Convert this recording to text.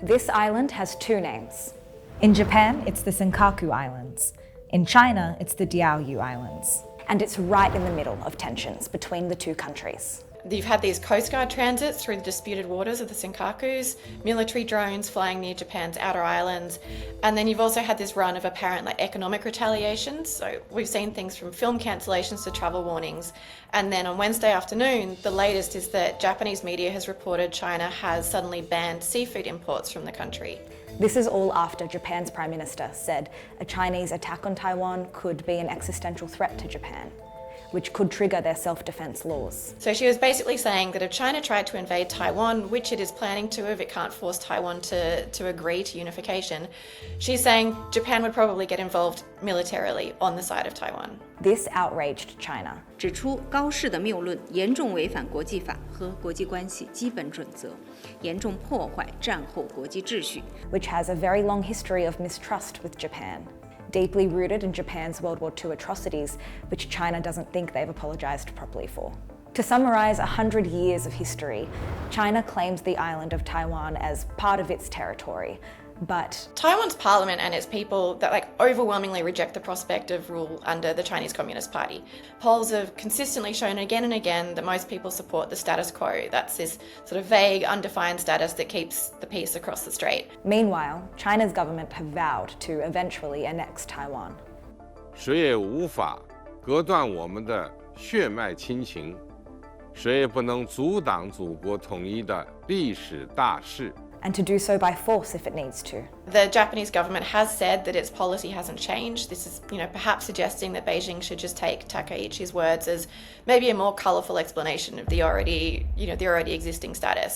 This island has two names. In Japan, it's the Senkaku Islands. In China, it's the Diaoyu Islands. And it's right in the middle of tensions between the two countries. You've had these Coast Guard transits through the disputed waters of the Senkakus, military drones flying near Japan's outer islands, and then you've also had this run of apparent economic retaliations. So we've seen things from film cancellations to travel warnings. And then on Wednesday afternoon, the latest is that Japanese media has reported China has suddenly banned seafood imports from the country. This is all after Japan's Prime Minister said a Chinese attack on Taiwan could be an existential threat to Japan, which could trigger their self-defense laws. So she was basically saying that if China tried to invade Taiwan, which it is planning to if it can't force Taiwan to agree to unification, she's saying Japan would probably get involved militarily on the side of Taiwan. This outraged China. 指出高氏的谬论严重违反国际法和国际关系基本准则，严重破坏战后国际秩序， which has a very long history of mistrust with Japan, deeply rooted in Japan's World War II atrocities, which China doesn't think they've apologised properly for. To summarise 100 years of history, China claims the island of Taiwan as part of its territory, but Taiwan's parliament and its people that overwhelmingly reject the prospect of rule under the Chinese Communist Party. Polls have consistently shown again and again that most people support the status quo. That's this sort of vague, undefined status that keeps the peace across the strait. Meanwhile, China's government have vowed to eventually annex Taiwan. 谁也无法隔断我们的血脉亲情，谁也不能阻挡祖国统一的历史大势。 And to do so by force if it needs to. The Japanese government has said that its policy hasn't changed. This is, perhaps suggesting that Beijing should just take Takaichi's words as maybe a more colourful explanation of the already existing status.